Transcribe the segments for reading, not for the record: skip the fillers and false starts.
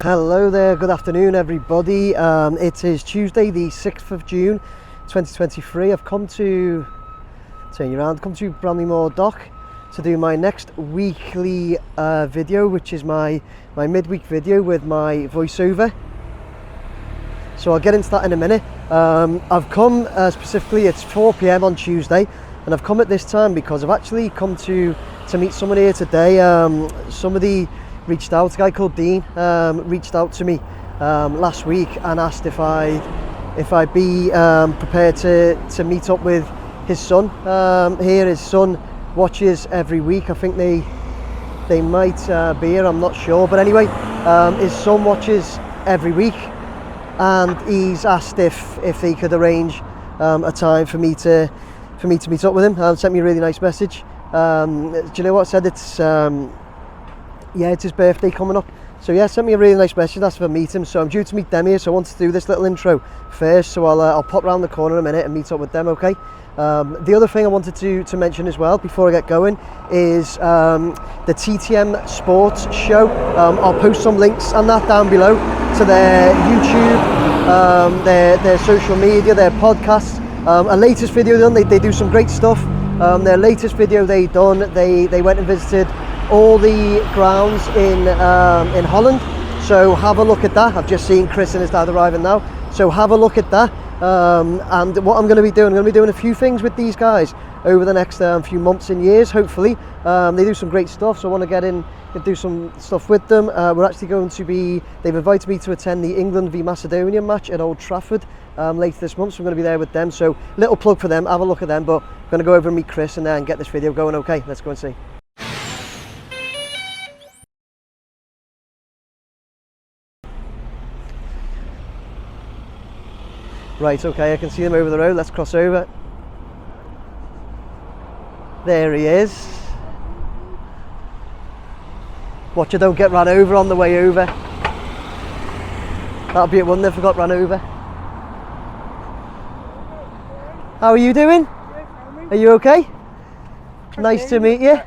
Hello there, good afternoon everybody. It is Tuesday the 6th of June 2023. I've come to Bramley Moore Dock to do my next weekly video, which is my midweek video with my voiceover. So I'll get into that in a minute. I've come specifically, it's 4 PM on Tuesday, and I've come at this time because I've actually come to meet someone here today. Somebody reached out, a guy called Dean reached out to me last week and asked if I'd be prepared to meet up with his son here. His son watches every week. I think they might be here, I'm not sure, but anyway, his son watches every week, and he's asked if they could arrange a time for me to meet up with him. Sent me a really nice message. Do you know what? Said it's his birthday coming up, so yeah, sent me a really nice message, asked if I meet him. So I'm due to meet them here, so I wanted to do this little intro first, so I'll pop round the corner in a minute and meet up with them, okay? The other thing I wanted to mention as well before I get going is the TTM Sports Show. I'll post some links and that down below to their YouTube, their social media, their podcasts. A latest video done, they do some great stuff. Their latest video they went and visited all the grounds in Holland, so have a look at that. I've just seen Chris and his dad arriving now, so have a look at that. And what I'm going to be doing a few things with these guys over the next few months and years, hopefully. They do some great stuff, so I want to get in and do some stuff with them. We're actually going to be, they've invited me to attend the England v Macedonia match at Old Trafford later this month, so I'm going to be there with them. So little plug for them, have a look at them, but I'm going to go over and meet Chris and then get this video going. Okay, let's go and see. Right, okay, I can see him over the road. Let's cross over. There he is. Watch you don't get run over on the way over. That'll be it, wouldn't it, if I got run over. How are you doing? Are you okay? Nice to meet you.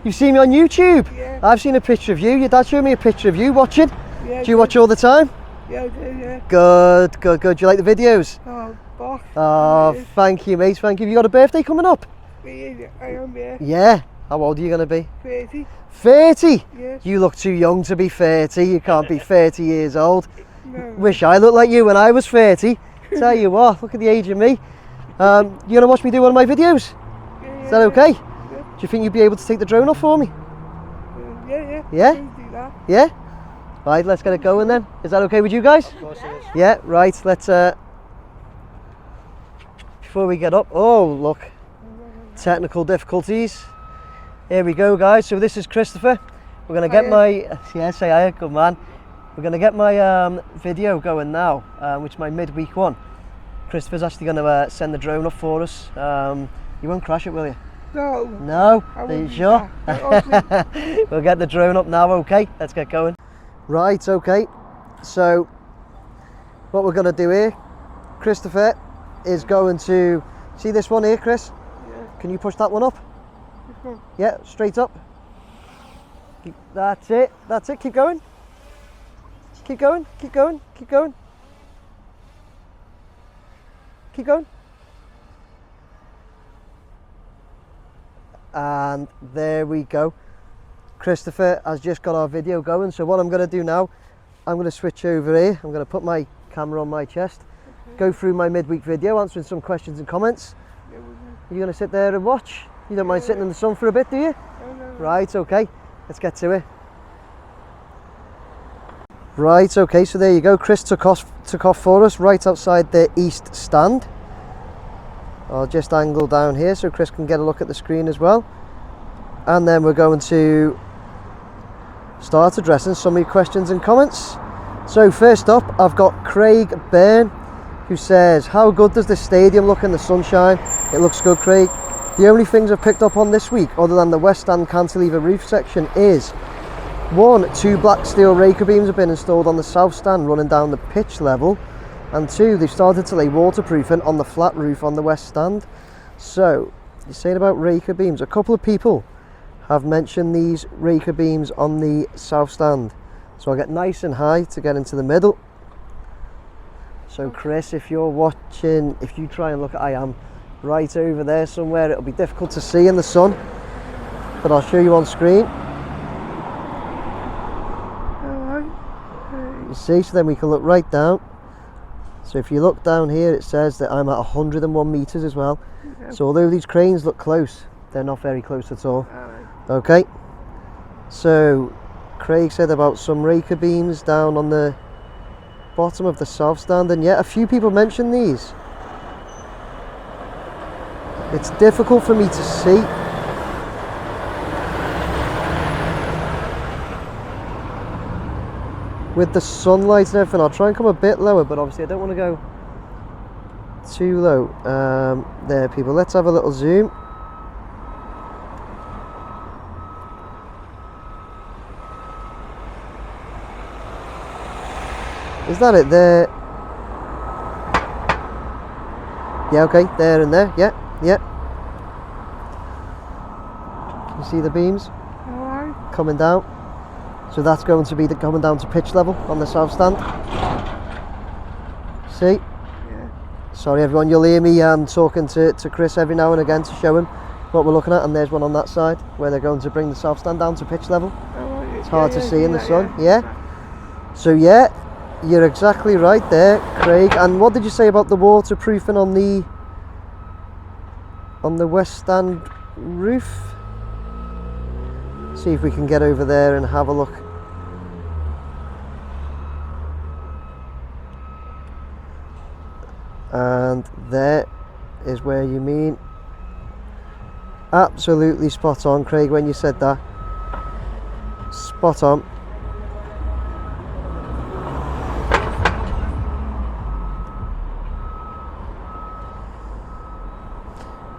You've seen me on YouTube? Yeah. I've seen a picture of you. Your dad showed me a picture of you watching. Yeah, do you watch all the time? Yeah, I do, yeah. Good. Do you like the videos? Oh, boss. Oh, yes. Thank you, mate, thank you. Have you got a birthday coming up? Yeah, I am, yeah. Yeah? How old are you going to be? 30. 30? Yes. You look too young to be 30. You can't be 30 years old. No. Wish I looked like you when I was 30. Tell you what, look at the age of me. You going to watch me do one of my videos? Yeah, is that okay? Yeah. Do you think you'd be able to take the drone off for me? Yeah. Yeah? Do that. Yeah? Right, let's get it going then. Is that okay with you guys? Of course it is. Yeah, right, let's before we get up, oh look, technical difficulties. Here we go, guys. So this is Christopher. We're gonna get say hiya, good man. We're gonna get my video going now, which is my midweek one. Christopher's actually gonna send the drone up for us. You won't crash it, will you? No. No? Are you sure? We'll get the drone up now, okay? Let's get going. Right, okay, so what we're going to do here, Christopher is going to, see this one here, Chris? Yeah. Can you push that one up? This one? Yeah, straight up. That's it, keep going. Keep going. And there we go. Christopher has just got our video going, so what I'm going to do now, I'm going to switch over here. I'm going to put my camera on my chest, go through my midweek video, answering some questions and comments. Yeah, You're going to sit there and watch? You don't mind sitting in the sun for a bit, do you? No. Right, okay, let's get to it. Right, okay, so there you go. Chris took off for us right outside the east stand. I'll just angle down here so Chris can get a look at the screen as well. And then we're going to start addressing some of your questions and comments. So first up, I've got Craig Byrne, who says, how good does this stadium look in the sunshine? It looks good, Craig. The only things I've picked up on this week, other than the west stand cantilever roof section, is 1, 2 black steel raker beams have been installed on the south stand running down the pitch level, and 2, they've started to lay waterproofing on the flat roof on the west stand. So you're saying about raker beams, a couple of people have mentioned these raker beams on the south stand. So I'll get nice and high to get into the middle. So Chris, if you're watching, if you try and look at, I am right over there somewhere, it'll be difficult to see in the sun, but I'll show you on screen. You see, so then we can look right down. So if you look down here, it says that I'm at 101 meters as well. So although these cranes look close, they're not very close at all. Okay, so Craig said about some raker beams down on the bottom of the south stand, and yeah, a few people mentioned these. It's difficult for me to see. With the sunlight and everything, I'll try and come a bit lower, but obviously I don't want to go too low. There, people, let's have a little zoom. Is that it there? Yeah, okay, there and there, yeah. Can you see the beams coming down? So that's going to be coming down to pitch level on the south stand. See? Yeah. Sorry everyone, you'll hear me talking to Chris every now and again to show him what we're looking at, and there's one on that side where they're going to bring the south stand down to pitch level. It's hard to see in the sun, yeah? So yeah, you're exactly right there, Craig. And what did you say about the waterproofing on the west stand roof? See if we can get over there and have a look. And there is where you mean. Absolutely spot on, Craig, when you said that. Spot on.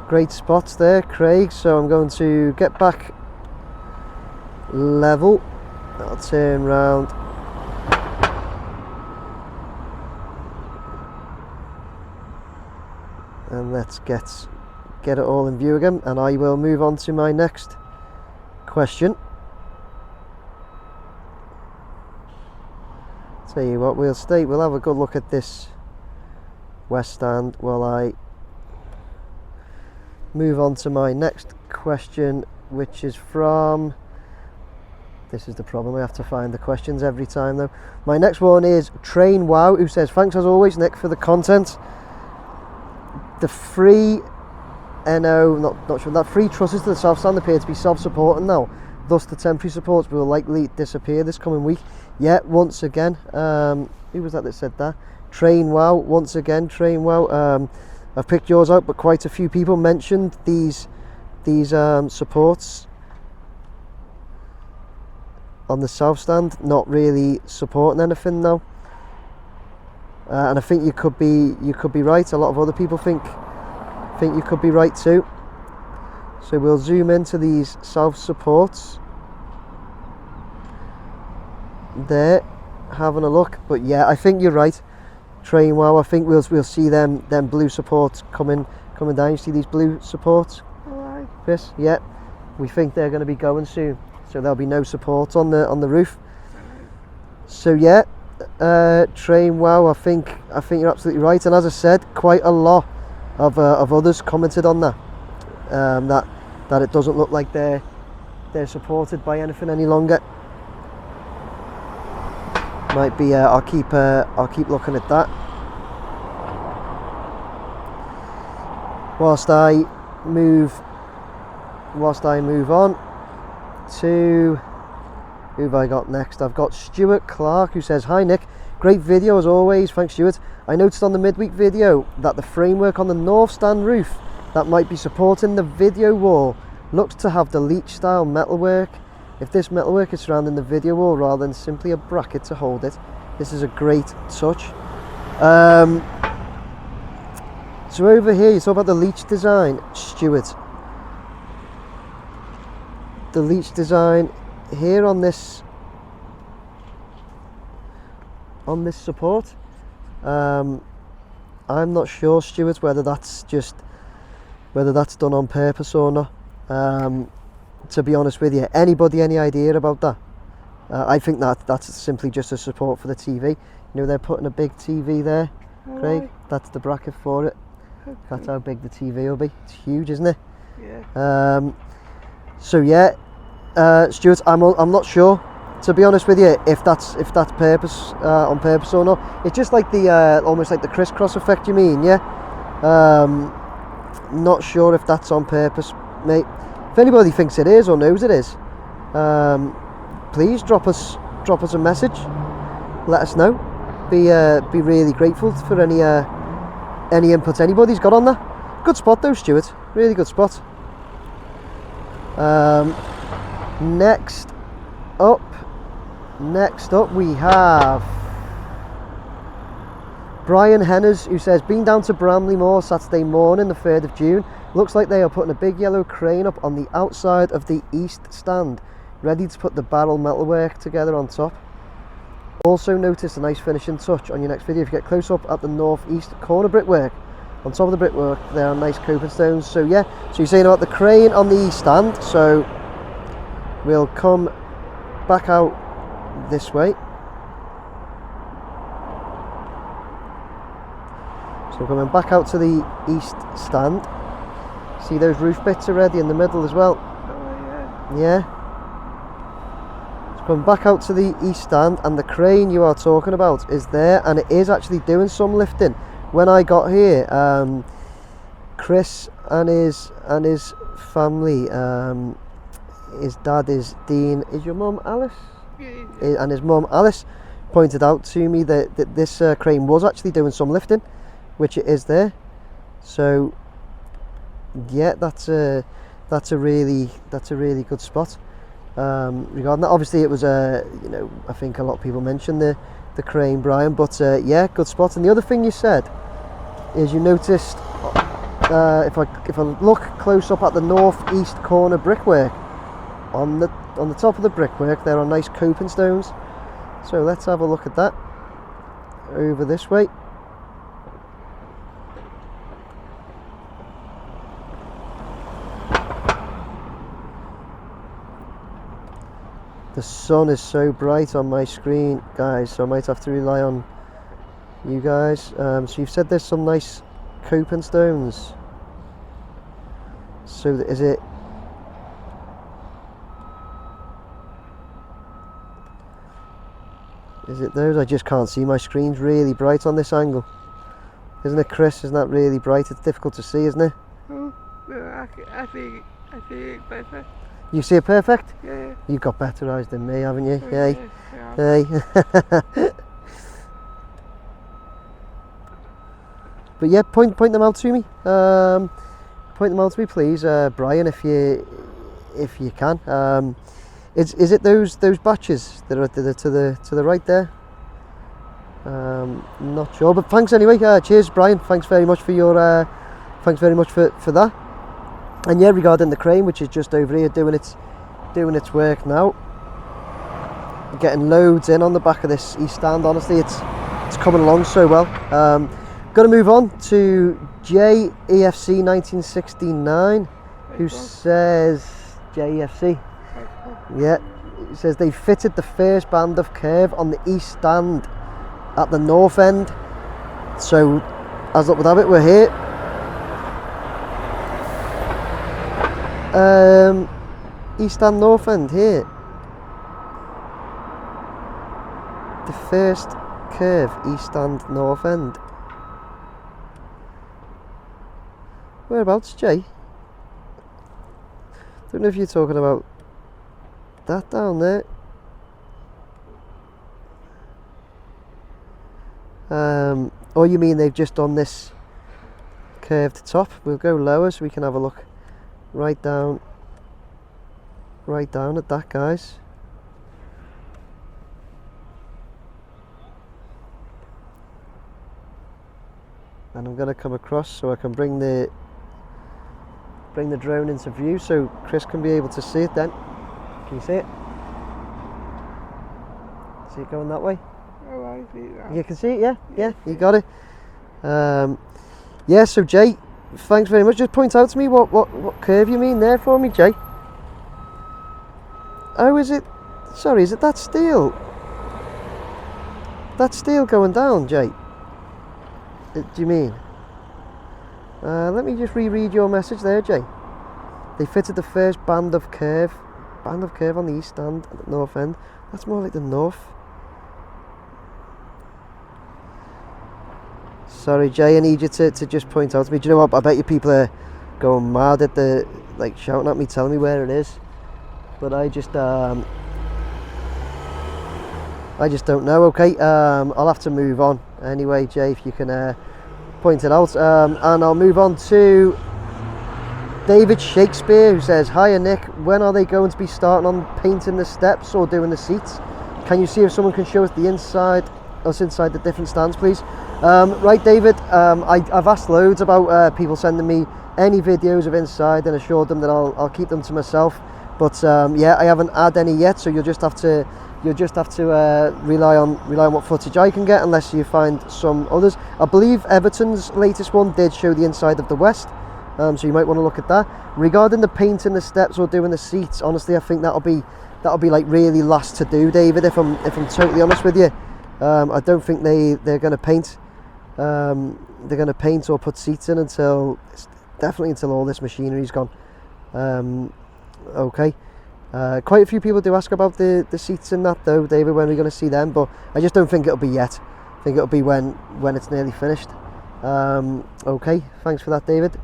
Great spots there, Craig. So I'm going to get back level. I'll turn round. And let's get it all in view again, and I will move on to my next question. Tell you what, we'll have a good look at this west stand while I move on to my next question, which is from, this is the problem, I have to find the questions every time though. My next one is Train Wow, who says, thanks as always, Nick, for the content. The free not sure, that free trusses to the south stand appear to be self-supporting now, thus the temporary supports will likely disappear this coming week. Yeah, once again, who was that said that? Train Wow, once again, Train Wow. I've picked yours out, but quite a few people mentioned these supports on the south stand not really supporting anything now, and I think you could be right. A lot of other people think you could be right too. So we'll zoom into these south supports there, having a look. But yeah, I think you're right, Train Wow. I think we'll see them blue supports coming down. You see these blue supports, Chris? Yeah, we think they're going to be going soon, so there'll be no support on the roof. So yeah, Train Wow, I think you're absolutely right. And as I said, quite a lot of others commented on that, that it doesn't look like they're supported by anything any longer. Might be I'll keep looking at that whilst I move on to who have I got next. I've got Stuart Clark, who says, hi Nick, great video as always. Thanks, Stuart. I noticed on the midweek video that the framework on the north stand roof that might be supporting the video wall looks to have the leach style metalwork. If this metalwork is surrounding the video wall rather than simply a bracket to hold it, this is a great touch. So over here, you talk about the leach design, Stuart. The leach design here on this support, I'm not sure, Stuart, whether that's done on purpose or not. To be honest with you, anybody any idea about that? I think that's simply just a support for the TV. You know, they're putting a big TV there, Craig. That's the bracket for it. Okay. That's how big the TV will be. It's huge, isn't it? Yeah. So yeah, Stuart, I'm not sure, to be honest with you, if that's purpose on purpose or not. It's just like the almost like the crisscross effect. You mean, yeah? Not sure if that's on purpose, mate. If anybody thinks it is or knows it is, please drop us a message. Let us know. Be really grateful for any input anybody's got on that. Good spot though, Stuart. Really good spot. Next up we have Brian Henners, who says, been down to Bramley Moore Saturday morning, the 3rd of June. Looks like they are putting a big yellow crane up on the outside of the east stand, ready to put the barrel metalwork together on top. Also noticed a nice finishing touch on your next video. If you get close up at the northeast corner brickwork, on top of the brickwork there are nice coping stones. So yeah, so you're saying about the crane on the east stand. So we'll come back out this way. So we're coming back out to the east stand. See those roof bits already in the middle as well? Oh, yeah. Yeah. So coming back out to the east stand, and the crane you are talking about is there, and it is actually doing some lifting. When I got here, Chris and his family, his dad is Dean. Is your mum Alice? Yeah. And his mum Alice pointed out to me that this crane was actually doing some lifting, which it is there. So yeah, that's a really good spot. Regarding that, obviously it was you know, I think a lot of people mentioned the crane, Brian, but yeah, good spot. And the other thing you said is you noticed if I look close up at the northeast corner brickwork, on the top of the brickwork there are nice coping stones. So let's have a look at that over this way. The sun is so bright on my screen, guys, so I might have to rely on you guys. So you've said there's some nice coping stones. So is it those? I just can't see. My screen's really bright on this angle, isn't it, Chris? Isn't that really bright? It's difficult to see, isn't it? Oh, no, I think it's better. You see it perfect? Yeah. You've got better eyes than me, haven't you? Oh, Hey, yeah. hey. But yeah, point them out to me. Point them out to me, please, Brian, if you can. Is it those batches that are to the right there? Not sure, but thanks anyway. Cheers, Brian. Thanks very much for your for that. And yeah, regarding the crane, which is just over here doing its work now, getting loads in on the back of this east stand. Honestly, it's coming along so well. Going to move on to JEFC 1969, who says JEFC. Yeah, it says they fitted the first band of curve on the east stand at the north end. So, as luck would have it, we're here. East stand, north end here. The first curve, east stand, north end. Whereabouts, Jay? Don't know if you're talking about that down there. Or you mean they've just done this curved top? We'll go lower so we can have a look right down at that, guys. And I'm going to come across so I can bring the drone into view so Chris can be able to see it then. Can you see it? See it going that way? Oh, I see that. You can see it, yeah? Yeah, you got it. Yeah, so Jay, thanks very much. Just point out to me what curve you mean there for me, Jay. Oh, is it? Sorry, is it that steel? That steel going down, Jay? Do you mean? Let me just reread your message there, Jay. They fitted the first band of curve on the east stand at the north end. That's more like the north. Sorry, Jay, I need you to just point out to me. Do you know what? I bet you people are going mad at the, like, shouting at me, telling me where it is. But I just don't know. Okay, I'll have to move on. Anyway, Jay, if you can point it out. And I'll move on to David Shakespeare, who says, "Hiya Nick, when are they going to be starting on painting the steps or doing the seats? Can you see if someone can show us inside the different stands, please?" Right, David, I've asked loads about people sending me any videos of inside and assured them that I'll keep them to myself. But yeah, I haven't had any yet, so you'll just have to rely on what footage I can get, unless you find some others. I believe Everton's latest one did show the inside of the West, so you might want to look at that. Regarding the painting the steps or doing the seats, honestly, I think that'll be like really last to do, David. If I'm totally honest with you, I don't think they're going to paint. They're going to paint or put seats in until all this machinery's gone. Okay. Quite a few people do ask about the seats in that though, David, when we're going to see them, but I just don't think it'll be yet. I think it'll be when it's nearly finished. Okay, thanks for that, David.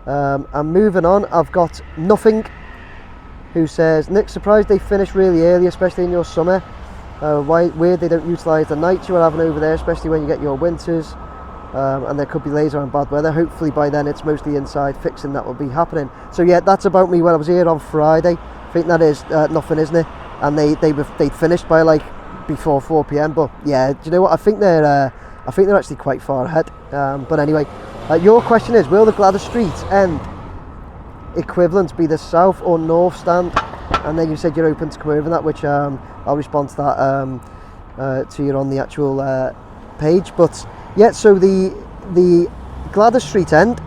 I'm moving on. I've got Nothing, who says, "Nick, surprised they finish really early, especially in your summer. Weird they don't utilise the nights you are having over there, especially when you get your winters. And there could be laser and bad weather. Hopefully by then it's mostly inside fixing that will be happening." So yeah, that's about me when I was here on Friday. I think that is Nothing, isn't it? And they'd finished by like before 4 p.m. But yeah, do you know what? I think they're actually quite far ahead. But anyway, your question is, will the Gladys Street end equivalent be the south or north stand? And then you said you're open to come over and that, which I'll respond to that to you on the actual page. But yeah, so the Gladys Street end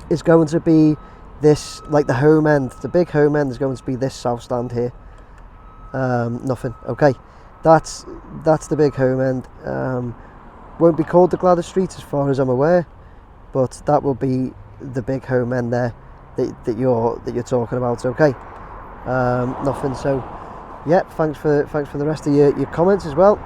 is going to be this, like the home end. The big home end is going to be this south stand here. Nothing. Okay, that's the big home end. Won't be called the Gladys Street as far as I'm aware, but that will be the big home end there that you're talking about. Okay. Nothing. So yeah, thanks for the rest of your comments as well.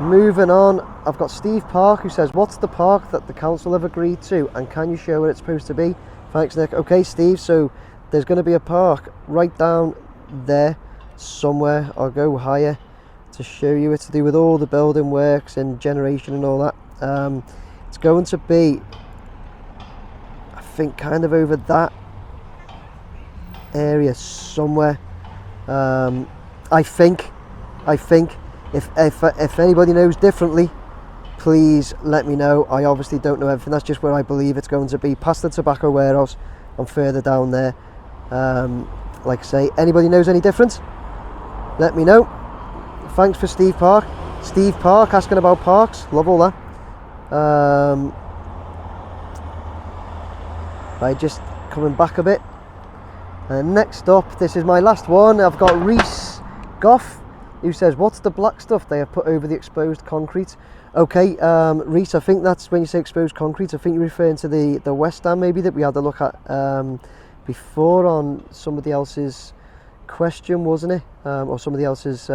Moving on, I've got Steve Park, who says, "What's the park that the council have agreed to, and can you show where it's supposed to be?" Thanks, Nick. Okay, Steve, so there's going to be a park right down there somewhere. I'll go higher to show you. It's to do with all the building works and generation and all that. It's going to be, I think, kind of over that area somewhere. I think if anybody knows differently, please let me know. I obviously don't know everything. That's just where I believe it's going to be, past the tobacco warehouse and further down there. Like I say, anybody knows any different, let me know. Thanks for Steve Park asking about parks. Love all that. Right, just coming back a bit. And next up, this is my last one. I've got Reese Goff, who says, "What's the black stuff they have put over the exposed concrete?" Okay, Reese, I think that's when you say exposed concrete, I think you're referring to the West Ham maybe that we had a look at before on somebody else's question, wasn't it? Or somebody else's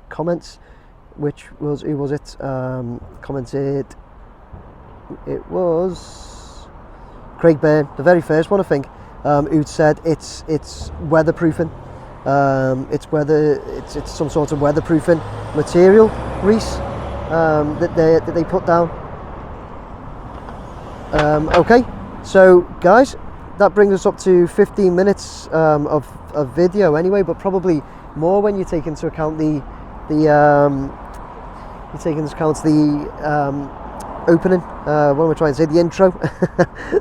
comments, which was, who was it? Commented, it was Craig Byrne, the very first one I think, who said it's weatherproofing. It's some sort of weatherproofing material, Reese, that they put down. Okay, so guys, that brings us up to 15 minutes of video anyway, but probably more when you take into account the opening. What am I trying to say? The intro.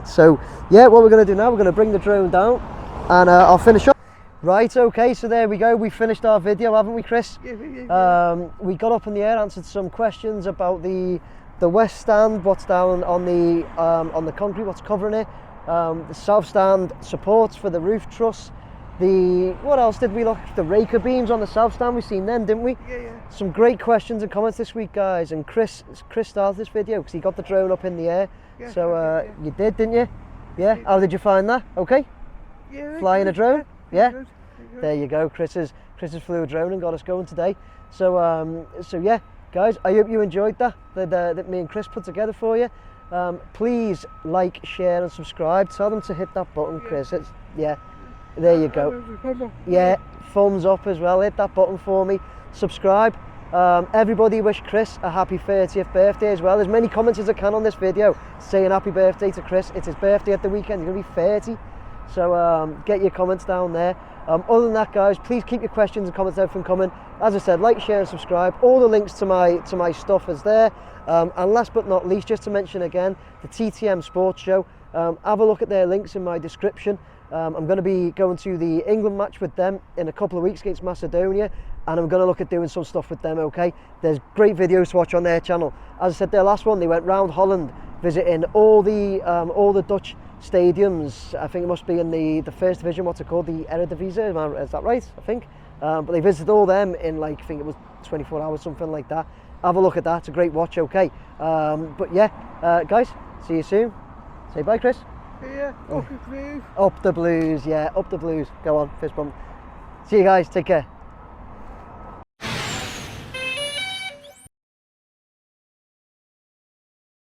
So yeah, what we're going to do now, we're going to bring the drone down and I'll finish up. Right, okay, so there we go. We finished our video, haven't we, Chris? Yeah. We got up in the air, answered some questions about the west stand, what's down on the concrete, what's covering it. The south stand supports for the roof truss. what else did we look? The Raker beams on the south stand, we've seen them, didn't we? Yeah. Some great questions and comments this week, guys. And Chris started this video because he got the drone up in the air. Yeah, So I did, yeah. you did, didn't you? Yeah. How did you find that? Okay. Yeah. Flying a drone? Yeah. Good. There you go. Chris has flew a drone and got us going today. So yeah, guys, I hope you enjoyed that me and Chris put together for you. Please like, share, and subscribe. Tell them to hit that button, Chris. Yeah. There you go. Yeah, thumbs up as well. Hit that button for me. Subscribe. Everybody wish Chris a happy 30th birthday as well. As many comments as I can on this video saying happy birthday to Chris. It's his birthday at the weekend. He's going to be 30. So get your comments down there. Other than that, guys, please keep your questions and comments everything coming. As I said, like, share, and subscribe. All the links to my stuff is there. And last but not least, just to mention again, the TTM Sports Show. Have a look at their links in my description. I'm going to be going to the England match with them in a couple of weeks against Macedonia, and I'm going to look at doing some stuff with them, okay? There's great videos to watch on their channel. As I said, their last one, they went round Holland, visiting all the Dutch stadiums. I think it must be in the first division, what's it called? The Eredivisie, is that right? I think. But they visited all them in, like, I think it was 24 hours, something like that. Have a look at that, it's a great watch, okay? But yeah, guys, see you soon. Say bye, Chris. Yeah. Up the Blues. Up the Blues, yeah, up the Blues. Go on, fist bump. See you guys, take care.